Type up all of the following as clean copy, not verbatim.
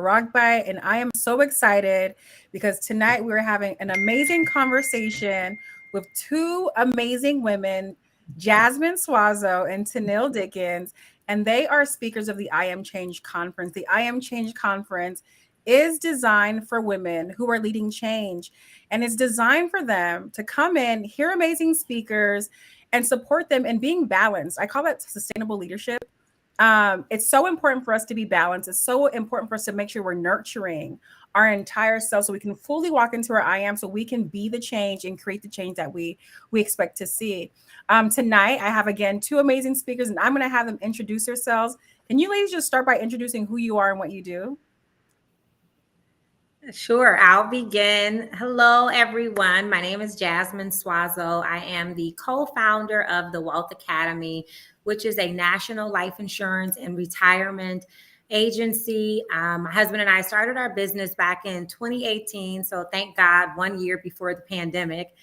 Rock Bite, and I am so excited because tonight we're having an amazing conversation with two amazing women, Jasmine Swazo and Tinell Dickens, and they are speakers of the I Am Change conference. The I Am Change conference is designed for women who are leading change, and it's designed for them to come in, hear amazing speakers, and support them in being balanced. I call that sustainable leadership. It's so important for us to be balanced. It's so important for us to make sure we're nurturing our entire self so we can fully walk into our I am, so we can be the change and create the change that we expect to see. Tonight, I have again two amazing speakers, and I'm going to have them introduce themselves. Can you ladies just start by introducing who you are and what you do? Sure, I'll begin. Hello, everyone. My name is Jasmine Swazo. I am the co-founder of the Wealth Academy, which is a national life insurance and retirement agency. My husband and I started our business back in 2018. So thank God, 1 year before the pandemic,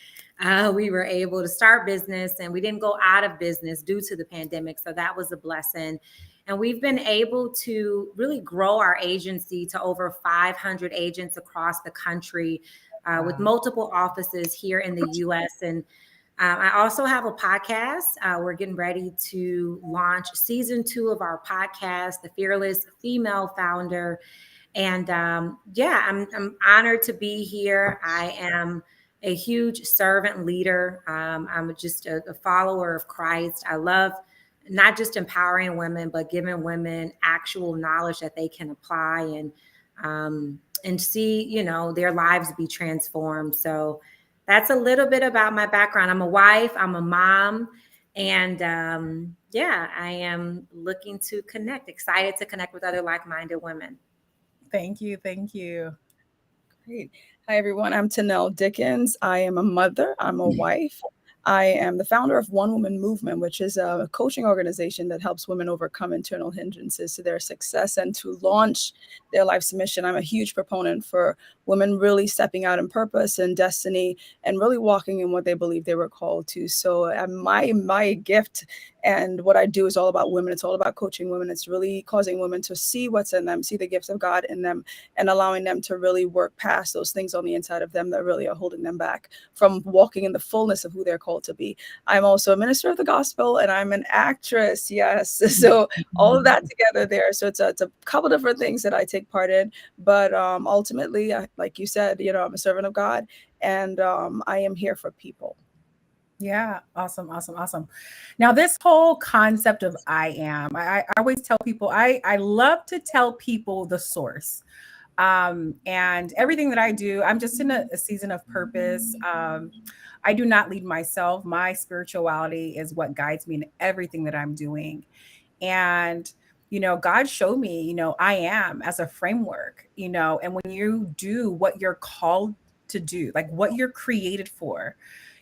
we were able to start business, and we didn't go out of business due to the pandemic. So that was a blessing. And we've been able to really grow our agency to over 500 agents across the country, with multiple offices here in the US. And I also have a podcast. We're getting ready to launch season 2 of our podcast, The Fearless Female Founder. And I'm honored to be here. I am a huge servant leader. I'm just a follower of Christ. I love not just empowering women, but giving women actual knowledge that they can apply and see, their lives be transformed. So that's a little bit about my background. I'm a wife, I'm a mom, and I am looking to excited to connect with other like-minded women. Thank you. Thank you. Great. Hi, everyone. I'm Tinell Dickens. I am a mother. I'm a wife. I am the founder of One Woman Movement, which is a coaching organization that helps women overcome internal hindrances to their success and to launch their life's mission. I'm a huge proponent for women really stepping out in purpose and destiny and really walking in what they believe they were called to. So my gift and what I do is all about women. It's all about coaching women. It's really causing women to see what's in them, see the gifts of God in them, and allowing them to really work past those things on the inside of them that really are holding them back from walking in the fullness of who they're called to be. I'm also a minister of the gospel, and I'm an actress. Yes. So all of that together there. So it's a couple different things that I take part in. But ultimately, like you said, I'm a servant of God, and I am here for people. Yeah, awesome. Now, this whole concept of I always tell people, I love to tell people the source. And everything that I do, I'm just in a season of purpose. I do not lead myself. My spirituality is what guides me in everything that I'm doing. And God showed me, I am as a framework, and when you do what you're called to do, like what you're created for,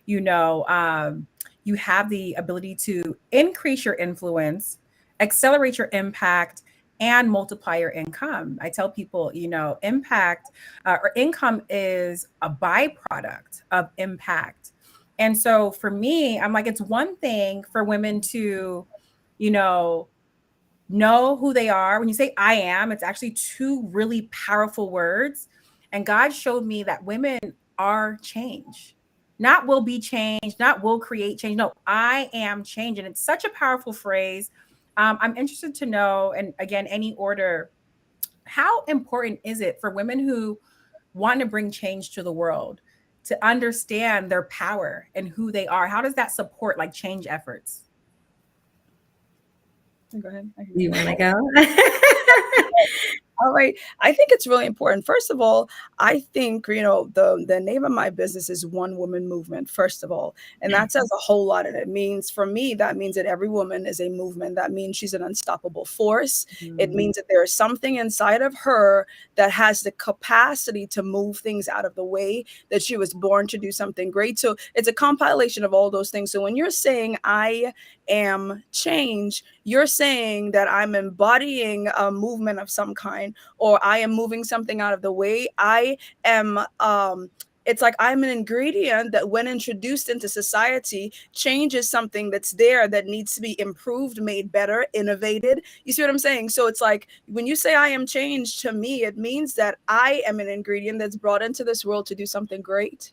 you have the ability to increase your influence, accelerate your impact, and multiply your income. I tell people, impact or income is a byproduct of impact. And so for me, I'm like, it's one thing for women to, you know who they are. When you say I am, it's actually two really powerful words. And God showed me that women are change. Not will be changed, not will create change. No, I am change. And it's such a powerful phrase. I'm interested to know, and again, any order, how important is it for women who want to bring change to the world to understand their power and who they are? How does that support like change efforts? Go ahead. You want to go? All right. I think it's really important. First of all, I think, the name of my business is One Woman Movement, first of all. And that says a whole lot. And it means, for me, that means that every woman is a movement. That means she's an unstoppable force. It means that there is something inside of her that has the capacity to move things out of the way, that she was born to do something great. So it's a compilation of all those things. So when you're saying I am change, you're saying that I'm embodying a movement of some kind, or I am moving something out of the way. I am it's like I'm an ingredient that when introduced into society changes something that's there that needs to be improved, made better, innovated. You see what I'm saying? So it's like when you say I am change, to me it means that I am an ingredient that's brought into this world to do something great,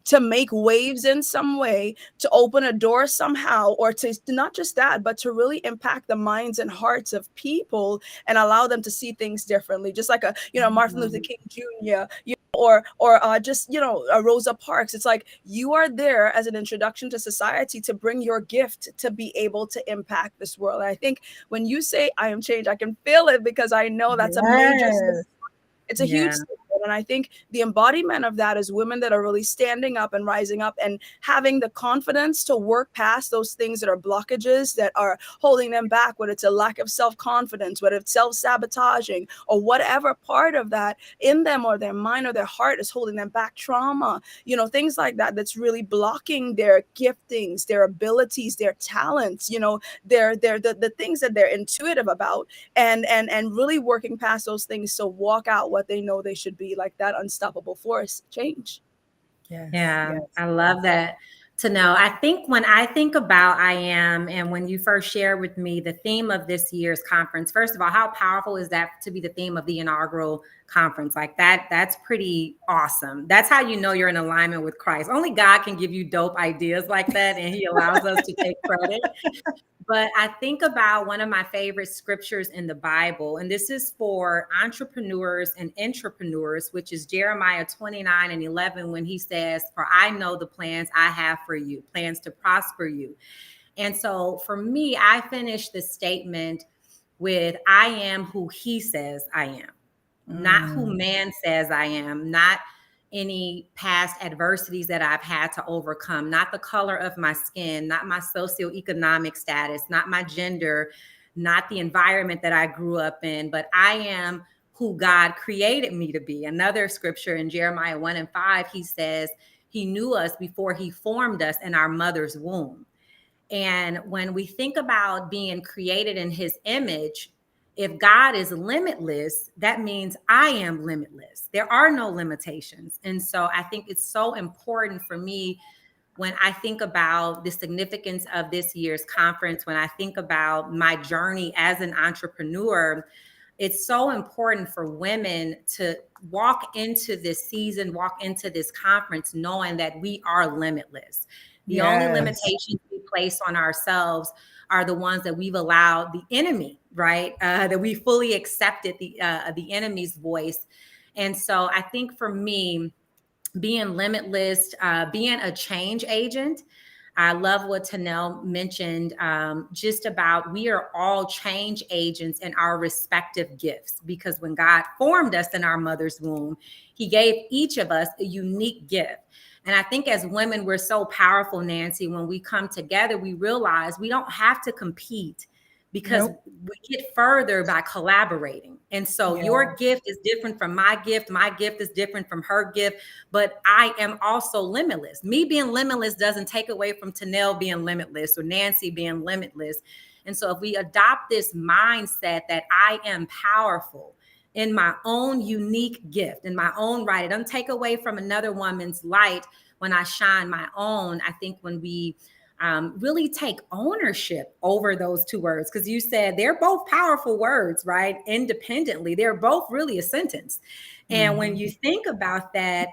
to make waves in some way, to open a door somehow, or to not just that, but to really impact the minds and hearts of people and allow them to see things differently. Just like Martin Luther King Jr., or just Rosa Parks. It's like you are there as an introduction to society to bring your gift to be able to impact this world. And I think when you say I am change, I can feel it, because I know that's a major, it's a huge statement. And I think the embodiment of that is women that are really standing up and rising up and having the confidence to work past those things that are blockages that are holding them back, whether it's a lack of self-confidence, whether it's self-sabotaging, or whatever part of that in them or their mind or their heart is holding them back, trauma, things like that, that's really blocking their giftings, their abilities, their talents, the things that they're intuitive about, and really working past those things to walk out what they know they should be, like that unstoppable force change. Yes, I love that to know. I think when I think about I am, and when you first shared with me the theme of this year's conference, first of all, how powerful is that to be the theme of the inaugural conference? Like that's pretty awesome. That's how you know you're in alignment with Christ. Only God can give you dope ideas like that, and he allows us to take credit. But I think about one of my favorite scriptures in the Bible, and this is for entrepreneurs and intrapreneurs, which is Jeremiah 29:11, when he says, "For I know the plans I have for you, plans to prosper you." And so for me, I finish the statement with, I am who he says I am, not who man says I am, not any past adversities that I've had to overcome, not the color of my skin, not my socioeconomic status, not my gender, not the environment that I grew up in, but I am who God created me to be. Another scripture in Jeremiah 1:5, he says, he knew us before he formed us in our mother's womb. And when we think about being created in his image, if God is limitless, that means I am limitless. There are no limitations. And so I think it's so important for me when I think about the significance of this year's conference, when I think about my journey as an entrepreneur, it's so important for women to walk into this season, walk into this conference, knowing that we are limitless. The only limitations we place on ourselves are the ones that we've allowed the enemy, right? That we fully accepted the enemy's voice. And so I think for me, being limitless, being a change agent, I love what Tinell mentioned, just about we are all change agents in our respective gifts, because when God formed us in our mother's womb, he gave each of us a unique gift. And I think as women, we're so powerful, Nancy. When we come together, we realize we don't have to compete, because we get further by collaborating. And so your gift is different from my gift. My gift is different from her gift, but I am also limitless. Me being limitless doesn't take away from Tinell being limitless or Nancy being limitless. And so if we adopt this mindset that I am powerful in my own unique gift, in my own right, it doesn't take away from another woman's light when I shine my own. I think when we really take ownership over those two words, because you said they're both powerful words, right? Independently, they're both really a sentence. And when you think about that,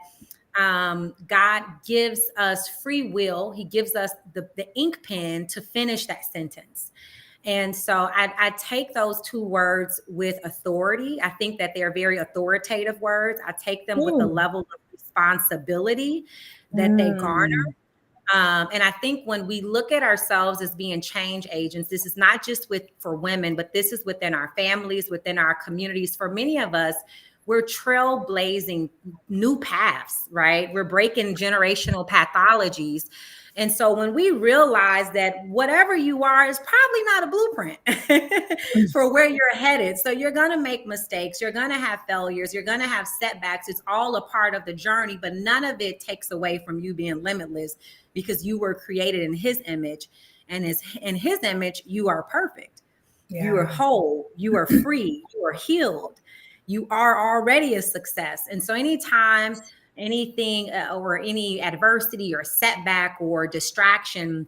God gives us free will. He gives us the ink pen to finish that sentence. And so I take those two words with authority. I think that they're very authoritative words. I take them with the level of responsibility that they garner. And I think when we look at ourselves as being change agents, this is not just for women, but this is within our families, within our communities. For many of us, we're trailblazing new paths, right? We're breaking generational pathologies. And so when we realize that whatever you are is probably not a blueprint for where you're headed. So you're going to make mistakes. You're going to have failures. You're going to have setbacks. It's all a part of the journey, but none of it takes away from you being limitless, because you were created in his image, and in his image, you are perfect. You are whole. You are free. You are healed. You are already a success. And so anytime or any adversity or setback or distraction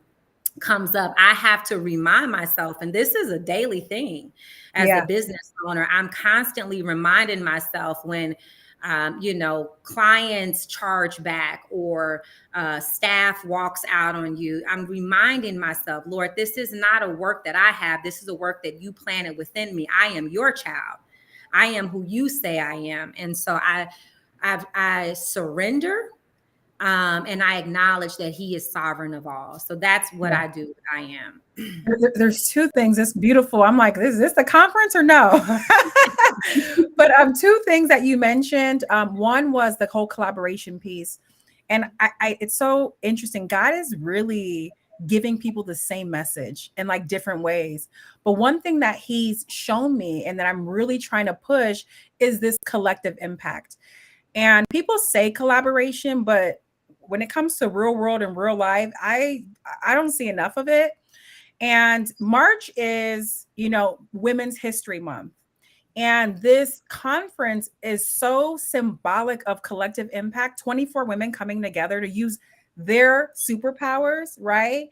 comes up, I have to remind myself, and this is a daily thing as a business owner, I'm constantly reminding myself when clients charge back or staff walks out on you, I'm reminding myself, Lord, this is not a work that I have. This is a work that you planted within me. I am your child. I am who you say I am. And so I surrender. And I acknowledge that he is sovereign of all. So that's what I do. I am. There's two things. It's beautiful. I'm like, is this the conference or no? But two things that you mentioned. One was the whole collaboration piece. And I it's so interesting. God is really giving people the same message in like different ways. But one thing that he's shown me and that I'm really trying to push is this collective impact. And people say collaboration, but when it comes to real world and real life, I don't see enough of it. And March is, Women's History Month. And this conference is so symbolic of collective impact, 24 women coming together to use their superpowers, right?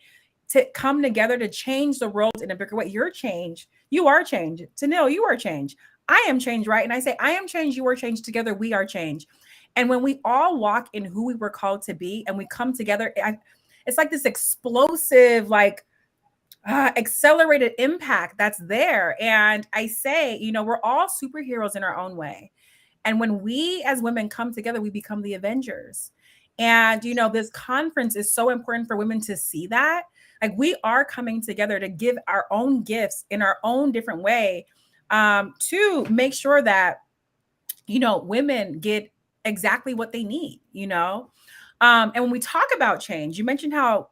To come together to change the world in a bigger way. You're change. You are change. Tinell, you are change. I am change, right? And I say, I am change, you are change. Together, we are change. And when we all walk in who we were called to be and we come together, it's like this explosive, accelerated impact that's there. And I say, we're all superheroes in our own way. And when we as women come together, we become the Avengers. And, this conference is so important for women to see that. Like we are coming together to give our own gifts in our own different way to make sure that, women get exactly what they need, and when we talk about change, you mentioned how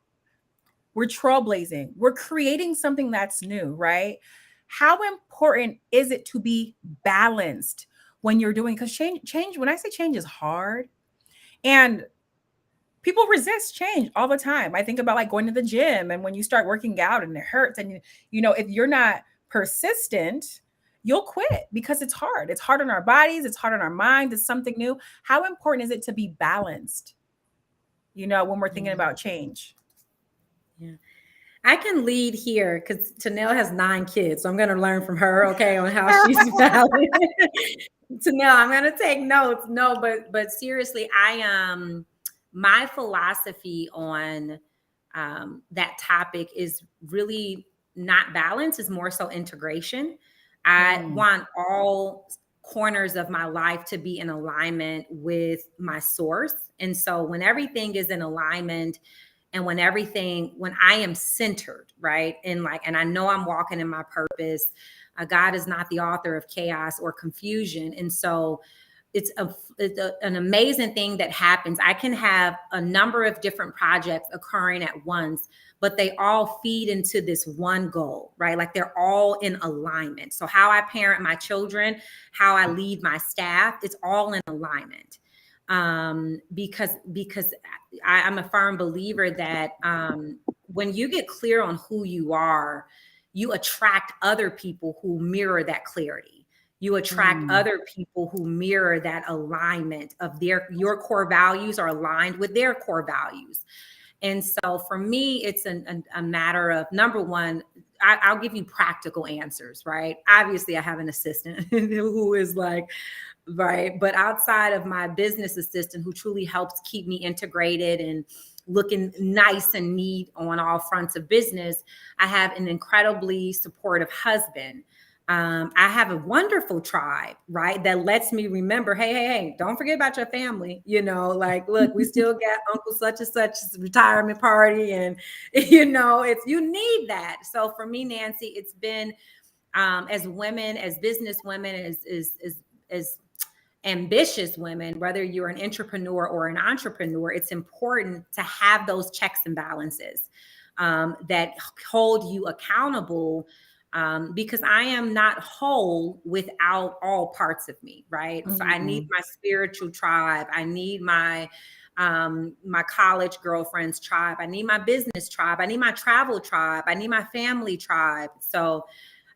we're trailblazing, we're creating something that's new, right? How important is it to be balanced when you're doing, because change, when I say change is hard, and people resist change all the time. I think about like going to the gym and when you start working out and it hurts, and if you're not persistent, you'll quit because it's hard. It's hard on our bodies. It's hard on our minds. It's something new. How important is it to be balanced, when we're thinking about change? Yeah. I can lead here because Tinell has 9 kids. So I'm going to learn from her, okay, on how she's balanced. Tinell, I'm going to take notes. No, but seriously, my philosophy on that topic is really not balance, is more so integration. I want all corners of my life to be in alignment with my source. And so when everything is in alignment and when I am centered, right? And I know I'm walking in my purpose, God is not the author of chaos or confusion. And so it's an amazing thing that happens. I can have a number of different projects occurring at once, but they all feed into this one goal, right? Like they're all in alignment. So how I parent my children, how I lead my staff, it's all in alignment. Because I'm a firm believer that when you get clear on who you are, you attract other people who mirror that clarity. You attract other people who mirror that alignment of your core values are aligned with their core values. And so for me, it's a matter of, number one, I'll give you practical answers, right? Obviously, I have an assistant who is right. But outside of my business assistant who truly helps keep me integrated and looking nice and neat on all fronts of business, I have an incredibly supportive husband. I have a wonderful tribe, right? That lets me remember, hey, don't forget about your family. Look, we still got Uncle such and such's retirement party. And, you need that. So for me, Nancy, it's been as women, as business women, as ambitious women, whether you're an entrepreneur or an entrepreneur, it's important to have those checks and balances that hold you accountable. Because I am not whole without all parts of me, right? So I need my spiritual tribe. I need my college girlfriends tribe. I need my business tribe. I need my travel tribe. I need my family tribe. So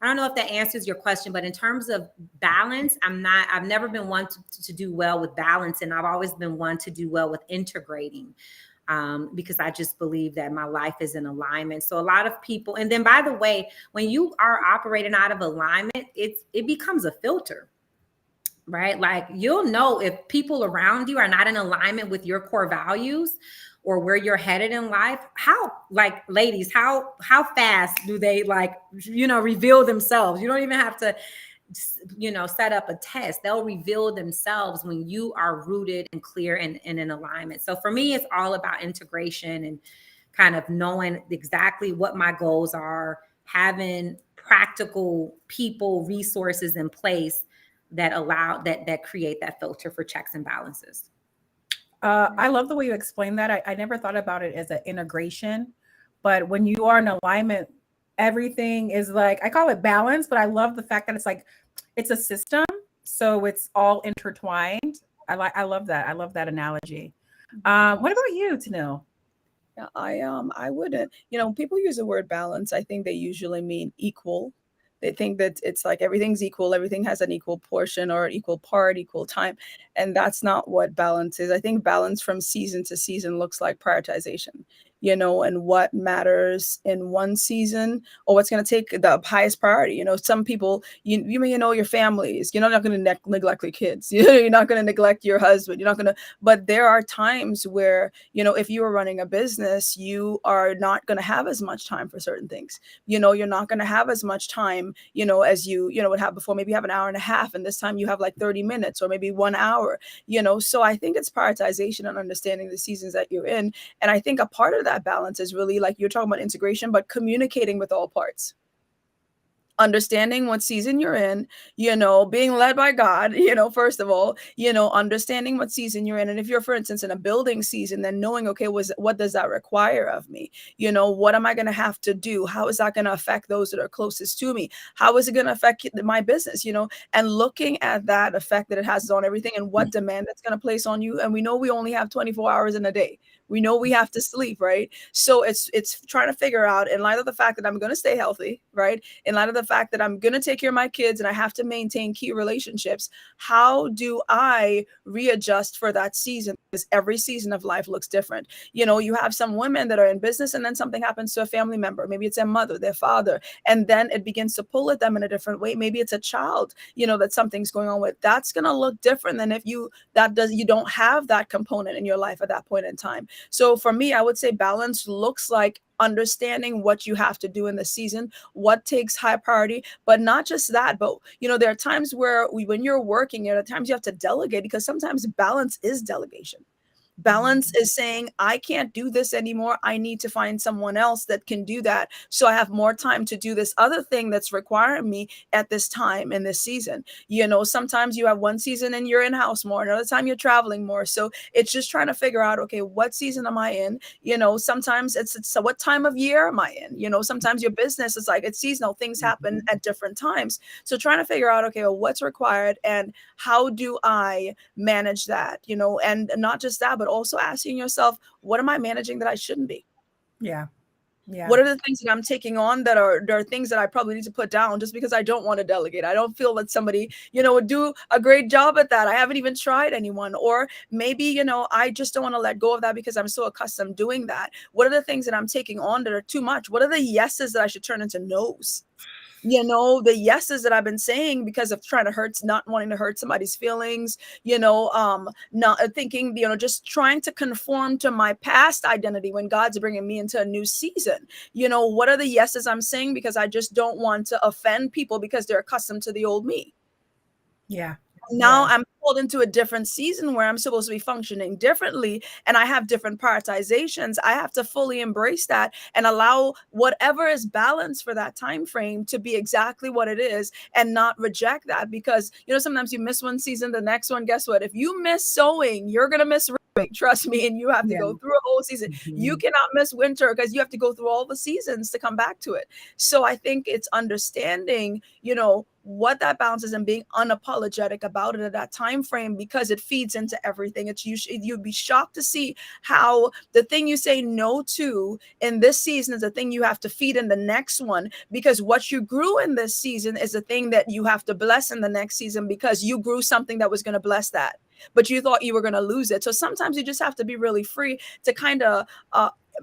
I don't know if that answers your question, but in terms of balance, I've never been one to do well with balance. And I've always been one to do well with integrating. Because I just believe that my life is in alignment. So a lot of people, and then by the way, when you are operating out of alignment, it becomes a filter, right? Like you'll know if people around you are not in alignment with your core values or where you're headed in life. How, like, ladies, how fast do they, like, reveal themselves? You don't even have to set up a test. They'll reveal themselves when you are rooted and clear and in alignment. So for me, it's all about integration and kind of knowing exactly what my goals are, having practical people, resources in place that allow that create that filter for checks and balances. I love the way you explained that. I never thought about it as an integration, but when you are in alignment, everything is like, I call it balance, but I love the fact that it's like, it's a system. So it's all intertwined. I love that. I love that analogy. What about you, Tinell? Yeah, I wouldn't. People use the word balance. I think they usually mean equal. They think that it's like everything's equal, everything has an equal portion or an equal part, equal time. And that's not what balance is. I think balance from season to season looks like prioritization, and what matters in one season or what's going to take the highest priority. Some people, you may know your families, you're not going to neglect your kids. You're not going to neglect your husband. You're not going to, but there are times where, if you are running a business, you are not going to have as much time for certain things. You're not going to have as much time, as you would have before. Maybe you have an hour and a half, and this time you have like 30 minutes or maybe 1 hour, So I think it's prioritization and understanding the seasons that you're in. And I think a part of that balance is really, like you're talking about, integration, but communicating with all parts. Understanding what season you're in, being led by God, first of all, understanding what season you're in. And if you're, for instance, in a building season, then knowing, okay, what does that require of me? What am I going to have to do? How is that going to affect those that are closest to me? How is it going to affect my business? And looking at that effect that it has on everything and what demand it's going to place on you. And we know we only have 24 hours in a day. We know we have to sleep, right? So it's trying to figure out, in light of the fact that I'm going to stay healthy, right? In light of the fact that I'm going to take care of my kids and I have to maintain key relationships, how do I readjust for that season? Because every season of life looks different. You have some women that are in business and then something happens to a family member. Maybe it's their mother, their father, and then it begins to pull at them in a different way. Maybe it's a child, that something's going on with. That's going to look different than if you don't have that component in your life at that point in time. So for me, I would say balance looks like understanding what you have to do in the season, what takes high priority, but not just that, but there are times where when you're working, there are times you have to delegate, because sometimes balance is delegation. Balance is saying, I can't do this anymore. I need to find someone else that can do that, so I have more time to do this other thing that's requiring me at this time in this season. Sometimes you have one season and you're in-house more, another time you're traveling more. So it's just trying to figure out, okay, what season am I in? Sometimes it's so what time of year am I in? Sometimes your business is like, it's seasonal, things happen at different times. So trying to figure out, okay, well, what's required and how do I manage that? And not just that, but also asking yourself, what am I managing that I shouldn't be? Yeah. What are the things that I'm taking on that are things that I probably need to put down just because I don't want to delegate? I don't feel that somebody, would do a great job at that. I haven't even tried anyone. Or maybe, I just don't want to let go of that because I'm so accustomed doing that. What are the things that I'm taking on that are too much? What are the yeses that I should turn into no's? The yeses that I've been saying because of not wanting to hurt somebody's feelings, not thinking, just trying to conform to my past identity when God's bringing me into a new season. What are the yeses I'm saying because I just don't want to offend people because they're accustomed to the old me. Yeah. Now I'm pulled into a different season where I'm supposed to be functioning differently and I have different prioritizations. I have to fully embrace that and allow whatever is balanced for that time frame to be exactly what it is and not reject that, because sometimes you miss one season, the next one, guess what? If you miss sowing, you're going to miss reaping, trust me, and you have to go through a whole season. You cannot miss winter because you have to go through all the seasons to come back to it. So I think it's understanding, what that balance is and being unapologetic about it at that time frame, because it feeds into everything. You'd be shocked to see how the thing you say no to in this season is the thing you have to feed in the next one, because what you grew in this season is the thing that you have to bless in the next season, because you grew something that was going to bless that, but you thought you were going to lose it. So sometimes you just have to be really free to kind of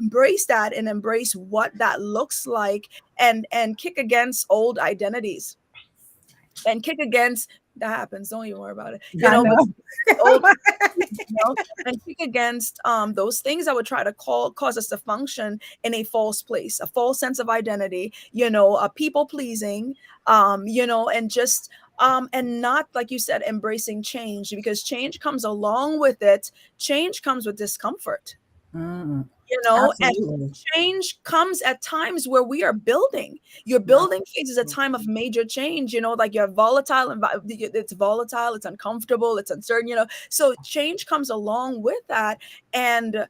embrace that and embrace what that looks like, and kick against old identities and kick against that happens. Don't even worry about it. Yeah, But old, no. and kick against those things that would try to cause us to function in a false place, a false sense of identity, a people pleasing, and just and not, like you said, embracing change, because change comes along with it. Change comes with discomfort. Mm, And absolutely. change comes at times where we are building. Your building phase is a time of major change, like you're volatile, and it's volatile, it's uncomfortable, it's uncertain, so change comes along with that. And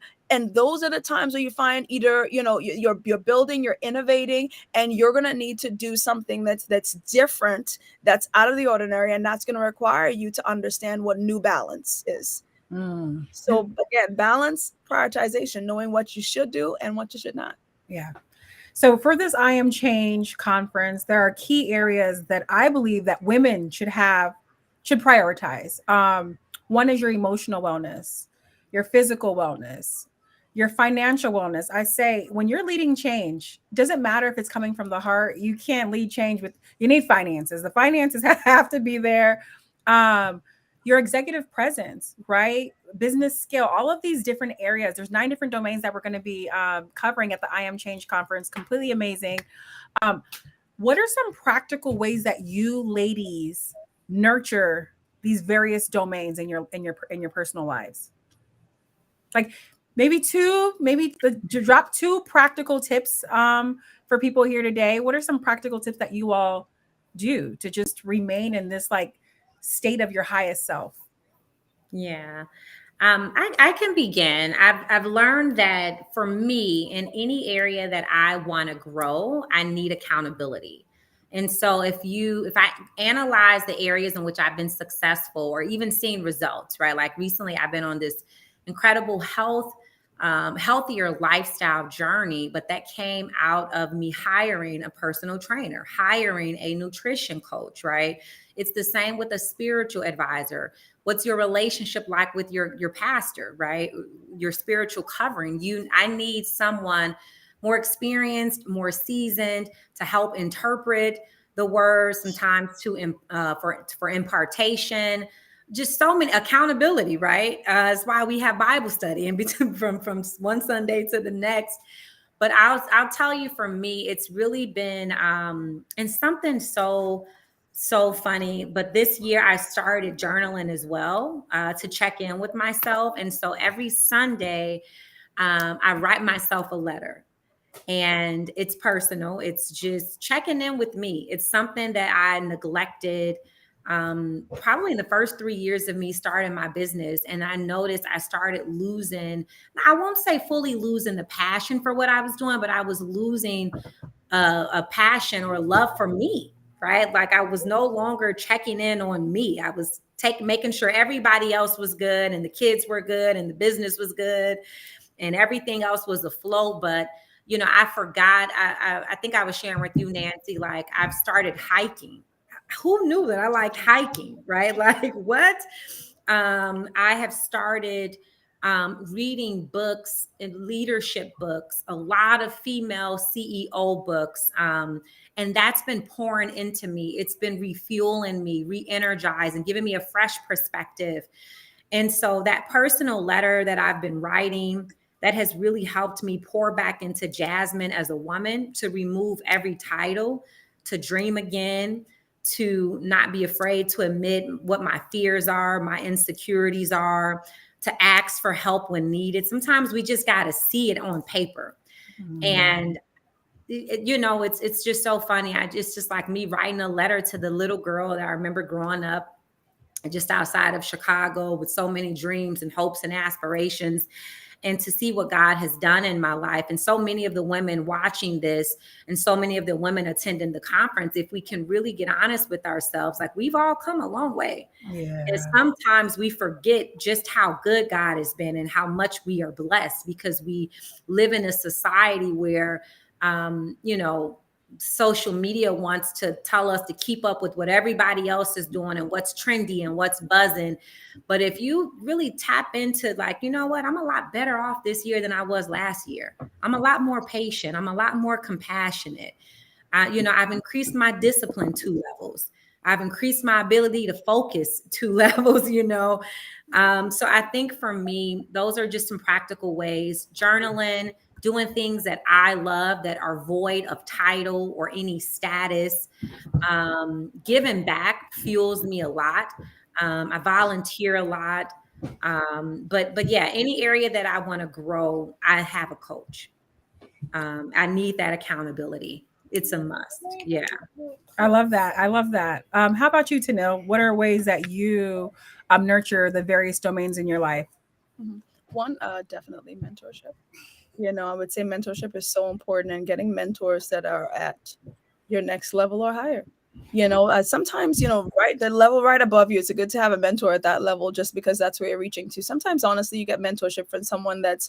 those are the times where you find either, you're building, you're innovating, and you're going to need to do something that's different, that's out of the ordinary, and that's going to require you to understand what new balance is. So again, balance, prioritization, knowing what you should do and what you should not. Yeah. So for this I Am Change conference, there are key areas that I believe that women should prioritize. One is your emotional wellness, your physical wellness, your financial wellness. I say when you're leading change, doesn't matter if it's coming from the heart. You can't lead change you need finances. The finances have to be there. Your executive presence, right? Business skill, all of these different areas. There's 9 different domains that we're going to be covering at the I Am Change conference. Completely amazing. What are some practical ways that you ladies nurture these various domains in your personal lives? Like maybe drop 2 practical tips for people here today. What are some practical tips that you all do to just remain in this state of your highest self? Yeah. I can begin. I've learned that for me, in any area that I want to grow, I need accountability. And so if I analyze the areas in which I've been successful or even seeing results, right? Like recently I've been on this incredible healthier lifestyle journey, but that came out of me hiring a personal trainer, hiring a nutrition coach, right? It's the same with a spiritual advisor. What's your relationship like with your pastor, right? Your spiritual covering. I need someone more experienced, more seasoned to help interpret the words, sometimes for impartation. Just so many accountability, right? That's why we have Bible study in between from one Sunday to the next. But I'll tell you, for me, it's really been and something so funny. But this year I started journaling as well to check in with myself. And so every Sunday I write myself a letter. And it's personal. It's just checking in with me. It's something that I neglected probably in the first 3 years of me starting my business. And I noticed I started losing, I won't say fully losing the passion for what I was doing, but I was losing a passion or love for me, right? Like I was no longer checking in on me. I was making sure everybody else was good and the kids were good and the business was good and everything else was afloat. But I forgot. I think I was sharing with you, Nancy, like I've started hiking. Who knew that I like hiking, right? Like what? I have started reading books and leadership books, a lot of female CEO books. And that's been pouring into me. It's been refueling me, re-energizing, giving me a fresh perspective. And so that personal letter that I've been writing, that has really helped me pour back into Jasmine as a woman, to remove every title, to dream again, to not be afraid to admit what my fears are, my insecurities are, to ask for help when needed. Sometimes we just got to see it on paper. And it's just so funny. It's just like me writing a letter to the little girl that I remember growing up just outside of Chicago with so many dreams and hopes and aspirations. and to see what God has done in my life. And so many of the women watching this and so many of the women attending the conference, if we can really get honest with ourselves, like we've all come a long way. Yeah. And sometimes we forget just how good God has been and how much we are blessed, because we live in a society where, you know, social media wants to tell us to keep up with what everybody else is doing and what's trendy and what's buzzing. But if you really tap into, like, you know what, I'm a lot better off this year than I was last year. I'm a lot more patient. I'm a lot more compassionate. You know, I've increased my discipline 2 levels. I've increased my ability to focus 2 levels, you know. So I think for me, those are just some practical ways. Journaling, doing things that I love that are void of title or any status. Giving back fuels me a lot. I volunteer a lot. But yeah, any area that I want to grow, I have a coach. I need that accountability. It's a must. Yeah. I love that. I love that. How about you, Tinell? What are ways that you nurture the various domains in your life? One, definitely mentorship. You know, I would say mentorship is so important, and getting mentors that are at your next level or higher. You know, sometimes, you know, right, the level right above you, it's good to have a mentor at that level just because that's where you're reaching to. Sometimes, honestly, you get mentorship from someone that's,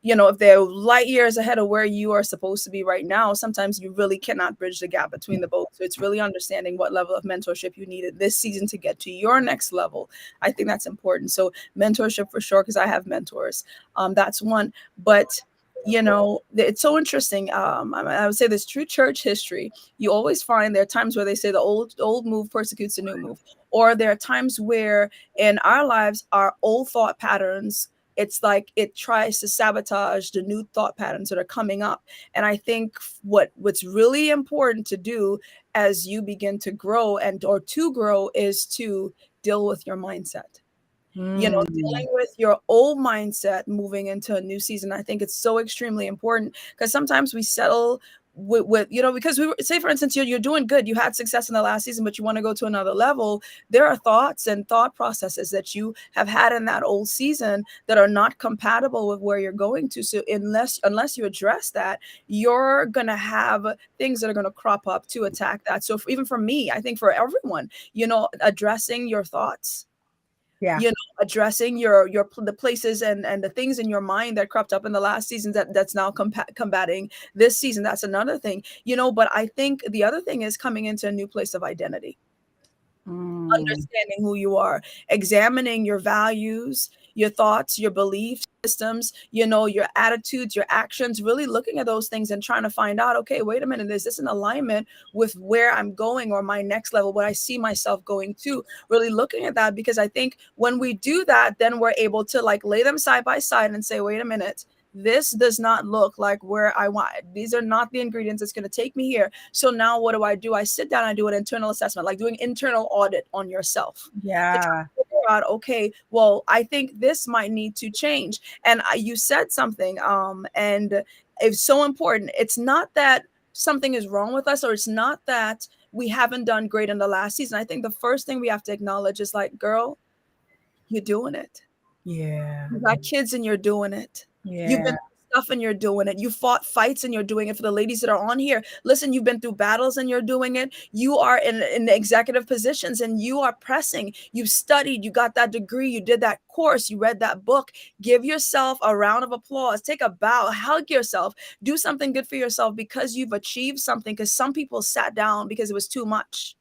you know, if they're light years ahead of where you are supposed to be right now, sometimes you really cannot bridge the gap between the both. So it's really understanding what level of mentorship you needed this season to get to your next level. I think that's important. So mentorship for sure, because I have mentors. That's one. But you know, it's so interesting. I would say this true church history. You always find there are times where they say the old move persecutes the new move, or there are times where in our lives our old thought patterns, it's like it tries to sabotage the new thought patterns that are coming up. And I think what's really important to do as you begin to grow or to grow is to deal with your mindset. You know, dealing with your old mindset moving into a new season. I think it's so extremely important, because sometimes we settle with you know, because we say, for instance, you're doing good, you had success in the last season, but you want to go to another level. There are thoughts and thought processes that you have had in that old season that are not compatible with where you're going to. So unless you address that, you're gonna have things that are going to crop up to attack that. So even for me, I think for everyone, you know, addressing your thoughts, Yeah. you know, addressing the places and the things in your mind that cropped up in the last season that's now combating this season. That's another thing, you know. But I think the other thing is coming into a new place of identity, understanding who you are, examining your values, your thoughts, your belief systems, you know, your attitudes, your actions, really looking at those things and trying to find out, okay, wait a minute, is this in alignment with where I'm going or my next level, what I see myself going to? Really looking at that, because I think when we do that, then we're able to like lay them side by side and say, wait a minute, this does not look like where I want. These are not the ingredients that's going to take me here. So now what do? I sit down and do an internal assessment, like doing internal audit on yourself. Yeah. Out, okay, well, I think this might need to change. And you said something, and it's so important. It's not that something is wrong with us, or it's not that we haven't done great in the last season. I think the first thing we have to acknowledge is like, girl, you're doing it. Yeah. You got kids and you're doing it. You've been Yeah. through stuff and you're doing it. You fought fights and you're doing it. For the ladies that are on here, listen, you've been through battles and you're doing it. You are in the executive positions and you are pressing. You've studied, you got that degree, you did that course, you read that book. Give yourself a round of applause. Take a bow, hug yourself, do something good for yourself because you've achieved something. Because some people sat down because it was too much.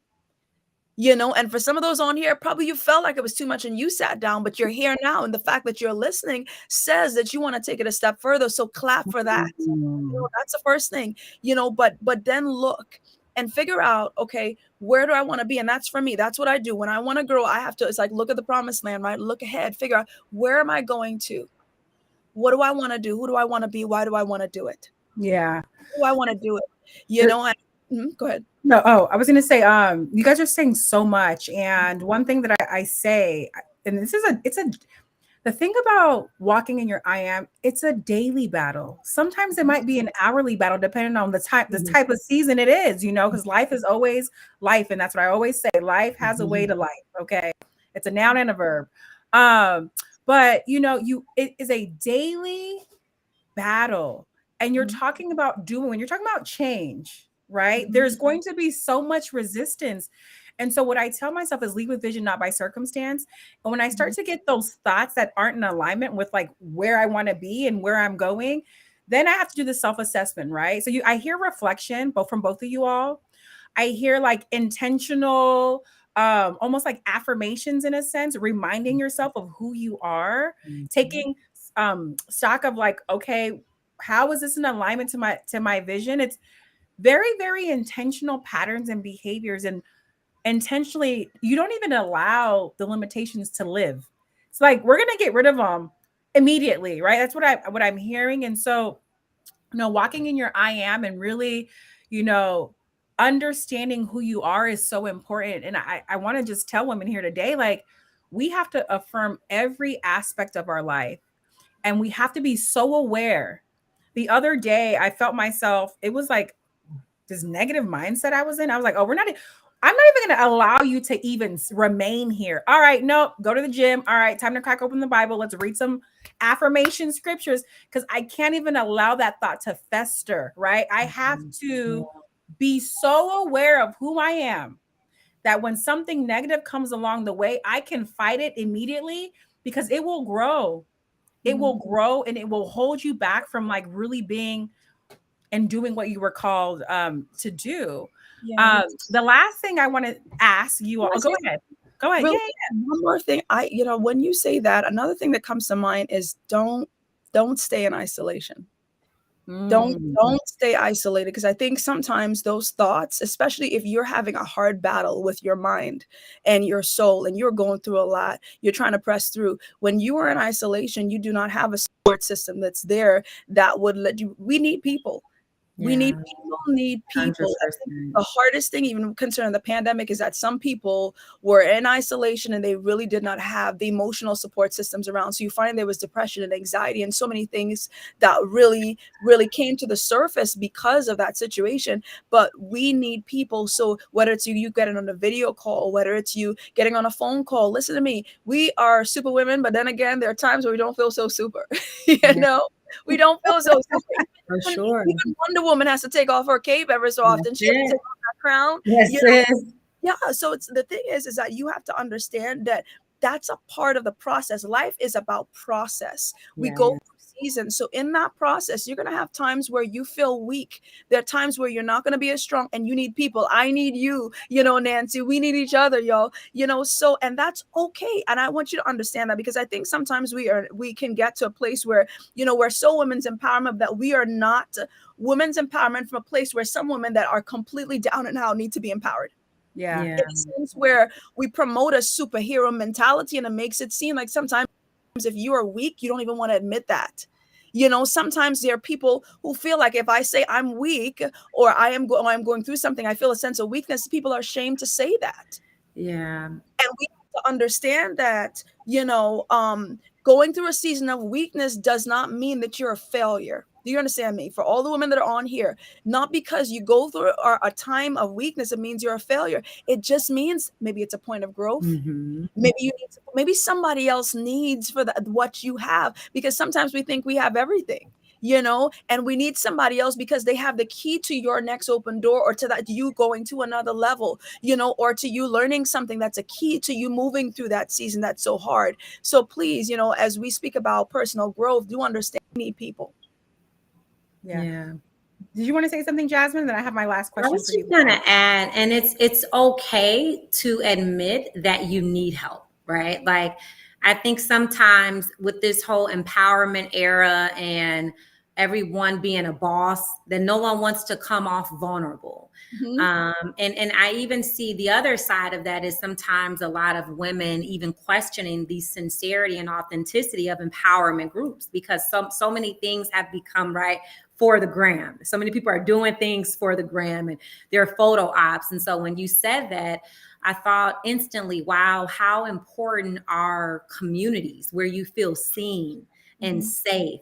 You know, and for some of those on here, probably you felt like it was too much and you sat down, but you're here now. And the fact that you're listening says that you want to take it a step further. So clap for that. You know, that's the first thing, you know, but then look and figure out, okay, where do I want to be? And that's for me. That's what I do. When I want to grow, I have to, it's like, look at the promised land, right? Look ahead, figure out, where am I going to? What do I want to do? Who do I want to be? Why do I want to do it? Yeah. Who do I want to do it? You know, go ahead. No, I was gonna say, you guys are saying so much, and one thing that I say, and the thing about walking in your I am, it's a daily battle. Sometimes it might be an hourly battle, depending on the type of season it is, you know, because life is always life, and that's what I always say. Life has a way to life. Okay, it's a noun and a verb. But it is a daily battle. And you're talking about when you're talking about change, right? There's going to be so much resistance. And so what I tell myself is lead with vision, not by circumstance. And when I start to get those thoughts that aren't in alignment with like where I want to be and where I'm going, then I have to do the self-assessment, right? So I hear reflection, both from both of you all. I hear like intentional, almost like affirmations in a sense, reminding yourself of who you are, taking stock of like, okay, how is this in alignment to my vision? It's very, very intentional patterns and behaviors, and intentionally, you don't even allow the limitations to live. It's like we're gonna get rid of them immediately, right? That's what I'm hearing. And so, walking in your I am and really, understanding who you are is so important. And I want to just tell women here today, like, we have to affirm every aspect of our life, and we have to be so aware. The other day, I felt myself, it was like this negative mindset I was in. I was like, oh, I'm not even going to allow you to even remain here. All right, no, go to the gym. All right, time to crack open the Bible. Let's read some affirmation scriptures, because I can't even allow that thought to fester, right? I have to be so aware of who I am that when something negative comes along the way, I can fight it immediately, because it will grow. It will grow, and it will hold you back from like really being and doing what you were called to do. The last thing I want to ask you all, go ahead. Really, one more thing. When you say that, another thing that comes to mind is don't stay in isolation. Don't stay isolated, because I think sometimes those thoughts, especially if you're having a hard battle with your mind and your soul and you're going through a lot, you're trying to press through. When you are in isolation, you do not have a support system that's there that would let you. We need people. We need people. The hardest thing, even concerning the pandemic, is that some people were in isolation and they really did not have the emotional support systems around. So you find there was depression and anxiety and so many things that really, really came to the surface because of that situation. But we need people. So whether it's you getting on a video call, whether it's you getting on a phone call, listen to me. We are super women, but then again, there are times where we don't feel so super, We don't feel so super. For sure. Even Wonder Woman has to take off her cape every so often. She has to take off that crown. Yeah. So the thing is that you have to understand that that's a part of the process. Life is about process. We go through seasons. So in that process, you're going to have times where you feel weak. There are times where you're not going to be as strong, and you need people. I need you, Nancy. We need each other, y'all. So, and that's okay. And I want you to understand that, because I think sometimes we can get to a place where, we're so women's empowerment that we are not women's empowerment from a place where some women that are completely down and out need to be empowered. In a sense where we promote a superhero mentality, and it makes it seem like sometimes if you are weak, you don't even want to admit that. Sometimes there are people who feel like if I say I'm weak or I'm going through something, I feel a sense of weakness. People are ashamed to say that. And we have to understand that, going through a season of weakness does not mean that you're a failure. Do you understand me? For all the women that are on here, not because you go through a time of weakness, it means you're a failure. It just means maybe it's a point of growth. Maybe somebody else needs for what you have, because sometimes we think we have everything, and we need somebody else because they have the key to your next open door, or to that you going to another level, or to you learning something that's a key to you moving through that season that's so hard. So please, as we speak about personal growth, do understand we need people. Yeah. Did you want to say something, Jasmine? Then I have my last question. I was just going to add, and it's okay to admit that you need help, right? Like, I think sometimes with this whole empowerment era and everyone being a boss, then no one wants to come off vulnerable. And I even see the other side of that is sometimes a lot of women even questioning the sincerity and authenticity of empowerment groups, because so many things have become for the gram. So many people are doing things for the gram, and they're photo ops. And so when you said that, I thought instantly, wow, how important are communities where you feel seen and safe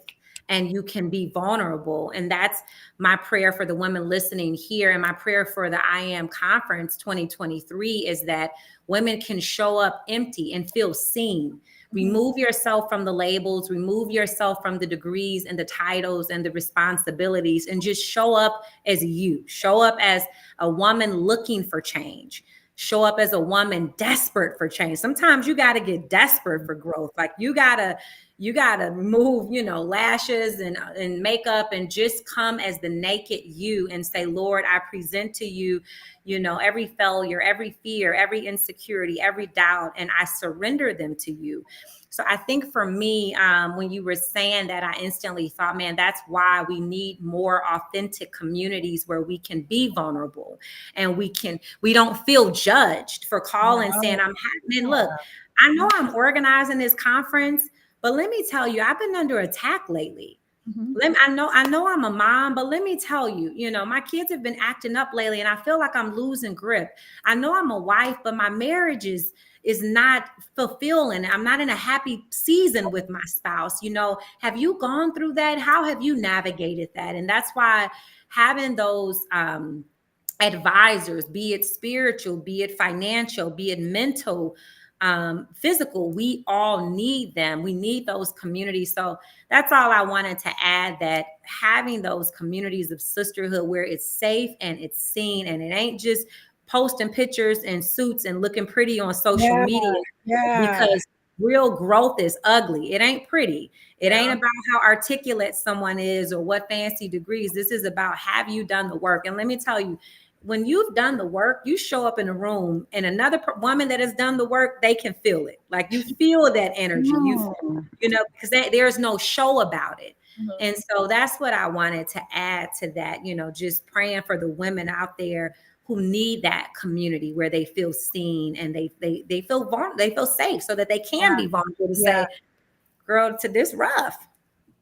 and you can be vulnerable. And that's my prayer for the women listening here. And my prayer for the I Am Conference 2023 is that women can show up empty and feel seen, Remove yourself from the labels, remove yourself from the degrees and the titles and the responsibilities, and just show up as you. Show up as a woman looking for change. Show up as a woman desperate for change. Sometimes you got to get desperate for growth. Like you gotta remove, lashes and makeup and just come as the naked you and say, Lord, I present to you, every failure, every fear, every insecurity, every doubt, and I surrender them to you. So I think for me, when you were saying that, I instantly thought, man, that's why we need more authentic communities where we can be vulnerable and we don't feel judged for calling, saying, look, I know I'm organizing this conference, but let me tell you, I've been under attack lately. I know I'm a mom, but let me tell you, my kids have been acting up lately and I feel like I'm losing grip. I know I'm a wife, but my marriage is not fulfilling. I'm not in a happy season with my spouse. Have you gone through that? How have you navigated that? And that's why having those advisors, be it spiritual, be it financial, be it mental, physical, we all need them. We need those communities. So that's all I wanted to add, that having those communities of sisterhood where it's safe and it's seen and it ain't just posting pictures and suits and looking pretty on social media, because real growth is ugly. It ain't pretty. It ain't about how articulate someone is or what fancy degrees. This is about, have you done the work? And let me tell you, when you've done the work, you show up in a room and another woman that has done the work, they can feel it. Like you feel that energy, because there's no show about it. And so that's what I wanted to add to that, just praying for the women out there who need that community where they feel seen and they feel vulnerable, they feel safe, so that they can be vulnerable to say, girl, to this rough.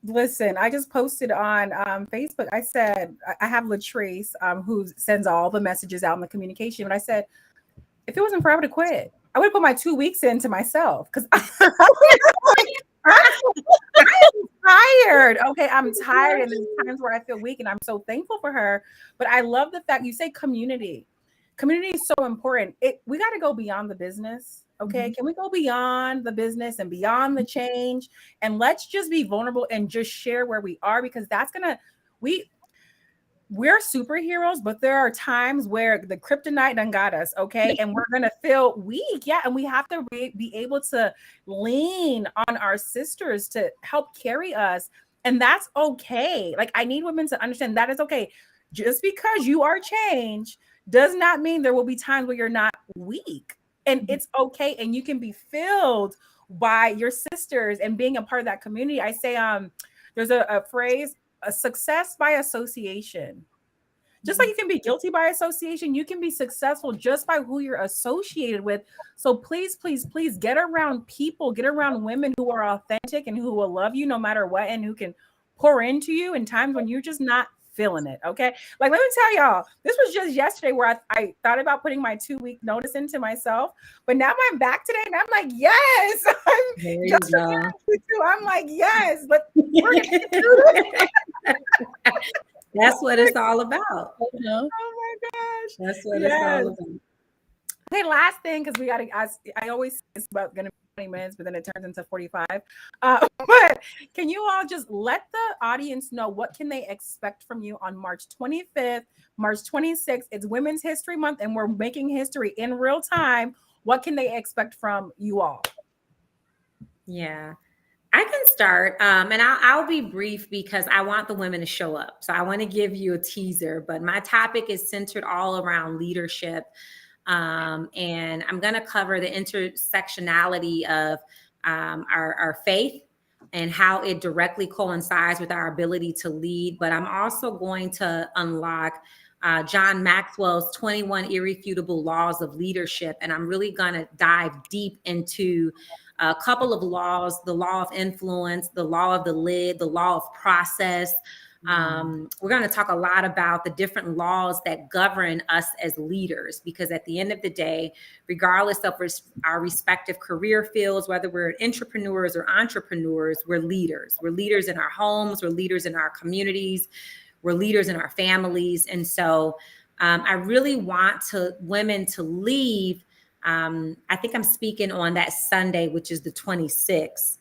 Listen, I just posted on Facebook. I said, I have Latrice who sends all the messages out in the communication. But I said, if it wasn't for, I would have quit. I would have put my 2 weeks into myself because I'm tired. Okay, I'm tired. And there's times where I feel weak, and I'm so thankful for her. But I love the fact you say community. Community is so important. We got to go beyond the business. Okay, can we go beyond the business and beyond the change, and let's just be vulnerable and just share where we are, because that's we're superheroes, but there are times where the kryptonite done got us, okay, and we're gonna feel weak, and we have to be able to lean on our sisters to help carry us, and that's okay. Like, I need women to understand that it's okay. Just because you are changed does not mean there will be times where you're not weak. And it's okay. And you can be filled by your sisters and being a part of that community. I say, there's a phrase, a success by association. Just like you can be guilty by association, you can be successful just by who you're associated with. So please, please, please get around people, get around women who are authentic and who will love you no matter what, and who can pour into you in times when you're just not feeling it. Okay. Like, let me tell y'all, this was just yesterday where I thought about putting my 2-week notice into myself, but now I'm back today and I'm like, yes, I'm like, yes, but we're gonna do it. That's what it's all about. Oh my gosh. That's what it's all about. Okay, last thing, because we got to ask, I always say it's about going to be 20 minutes, but then it turns into 45. But can you all just let the audience know what can they expect from you on March 25th, March 26th? It's Women's History Month, and we're making history in real time. What can they expect from you all? Yeah. I can start, and I'll be brief because I want the women to show up. So I want to give you a teaser, but my topic is centered all around leadership. And I'm going to cover the intersectionality of our faith and how it directly coincides with our ability to lead. But I'm also going to unlock John Maxwell's 21 irrefutable laws of leadership. And I'm really going to dive deep into a couple of laws: the law of influence, the law of the lid, the law of process. We're going to talk a lot about the different laws that govern us as leaders, because at the end of the day, regardless of our respective career fields, whether we're entrepreneurs or entrepreneurs, we're leaders. We're leaders in our homes, we're leaders in our communities, we're leaders in our families. And so I really want women to leave I think I'm speaking on that Sunday, which is the 26th.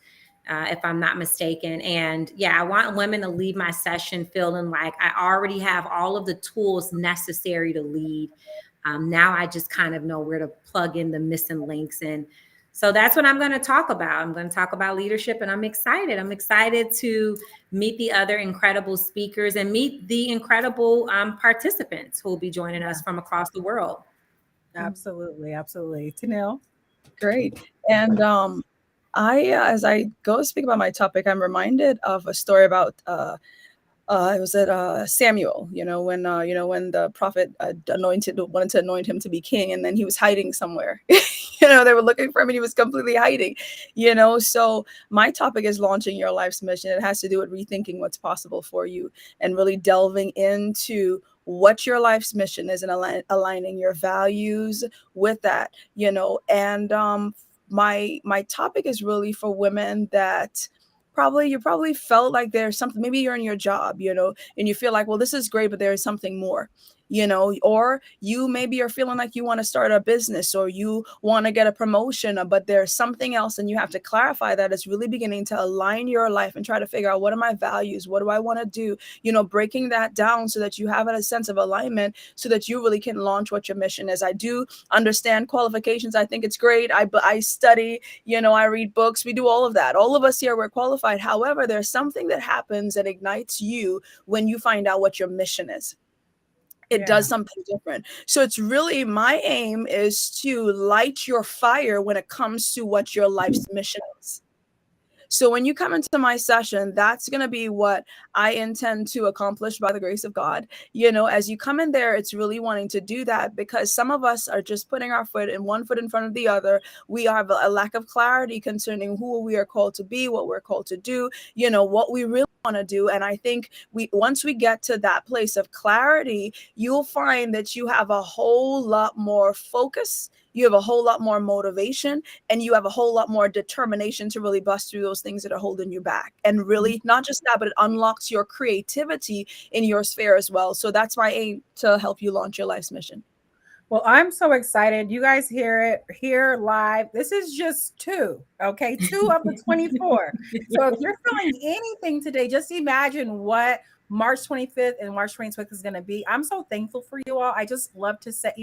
If I'm not mistaken. And yeah, I want women to leave my session feeling like I already have all of the tools necessary to lead. Now I just kind of know where to plug in the missing links. And so that's what I'm going to talk about. I'm going to talk about leadership, and I'm excited. I'm excited to meet the other incredible speakers and meet the incredible participants who will be joining us from across the world. Absolutely. Absolutely. Tinell. Great. And as I go to speak about my topic, I'm reminded of a story about it was at Samuel, when the prophet wanted to anoint him to be king, and then he was hiding somewhere. They were looking for him and he was completely hiding. So my topic is launching your life's mission. It has to do with rethinking what's possible for you and really delving into what your life's mission is and aligning your values with that. And my topic is really for women that you probably felt like there's something. Maybe you're in your job, and you feel like, well, this is great, but there is something more, or you maybe are feeling like you want to start a business or you want to get a promotion, but there's something else, and you have to clarify that. It's really beginning to align your life and try to figure out, what are my values? What do I want to do? Breaking that down so that you have a sense of alignment so that you really can launch what your mission is. I do understand qualifications. I think it's great. I study, I read books. We do all of that. All of us here, we're qualified. However, there's something that happens that ignites you when you find out what your mission is. It does something different. So it's really, my aim is to light your fire when it comes to what your life's mission is. So when you come into my session, that's going to be what I intend to accomplish by the grace of God. As you come in there, it's really wanting to do that, because some of us are just putting our one foot in front of the other. We have a lack of clarity concerning who we are called to be, what we're called to do, what we really want to do. And I think once we get to that place of clarity, you'll find that you have a whole lot more focus. You have a whole lot more motivation, and you have a whole lot more determination to really bust through those things that are holding you back. And really, not just that, but it unlocks your creativity in your sphere as well. So that's my aim, to help you launch your life's mission. Well, I'm so excited. You guys hear it here live. This is just 2, okay? 2 of the 24. So if you're feeling anything today, just imagine what March 25th and March 26th is going to be. I'm so thankful for you all. I just love to say,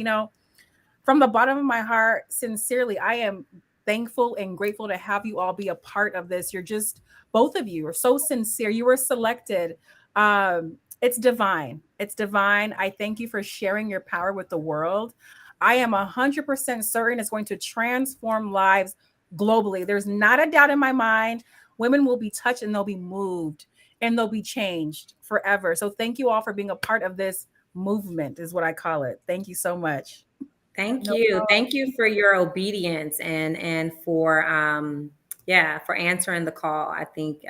from the bottom of my heart, sincerely, I am thankful and grateful to have you all be a part of this. You're just, both of you are so sincere. You were selected. It's divine. It's divine. I thank you for sharing your power with the world. I am 100% certain it's going to transform lives globally. There's not a doubt in my mind. Women will be touched and they'll be moved and they'll be changed forever. So thank you all for being a part of this movement, is what I call it. Thank you so much. Thank you. Thank you for your obedience and for for answering the call. I think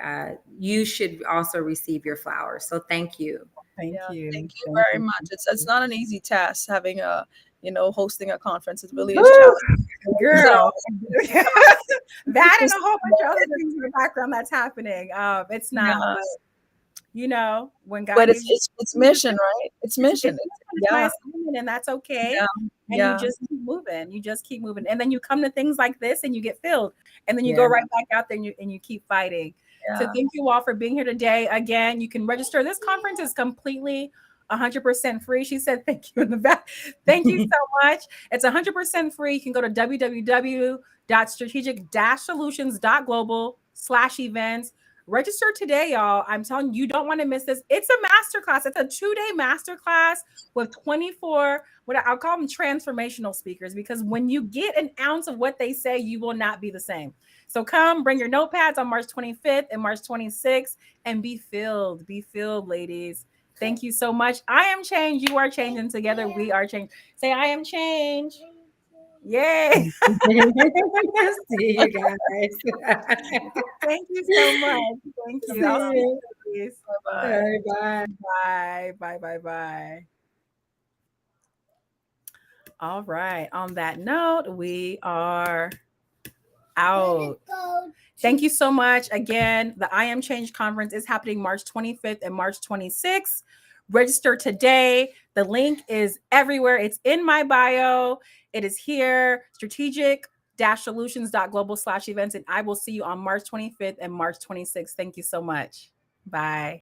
you should also receive your flowers. So thank you. Thank you. Thank you very much. It's not an easy task having hosting a conference. It really is challenging. Girl. That and a whole bunch of other things in the background that's happening. It's not, but, when God, but it's mission, right? It's mission. It's my assignment, and that's okay. And you just keep moving. You just keep moving, and then you come to things like this, and you get filled, and then you go right back out there, and you keep fighting. So thank you all for being here today. Again, you can register. This conference is completely 100% free. She said, thank you in the back. Thank you so much. It's 100% free. You can go to www.strategic-solutions.global/events. Register today, y'all. I'm telling you, you don't want to miss this. It's a masterclass. It's a 2-day masterclass with 24, what I'll call them transformational speakers, because when you get an ounce of what they say, you will not be the same. So come, bring your notepads on March 25th and March 26th and be filled. Be filled, ladies. Thank you so much. I am changed. You are changed, and together we are changed. Say, I am changed. Yay. See you guys. Thank you so much. Thank you. I'll see you. Bye. Bye. Bye. Bye. Bye. Bye. All right. On that note, we are out. Thank you so much. Again, the I Am Change conference is happening March 25th and March 26th. Register today. The link is everywhere. It's in my bio. It is here, strategic-solutions.global/events. And I will see you on March 25th and March 26th. Thank you so much. Bye.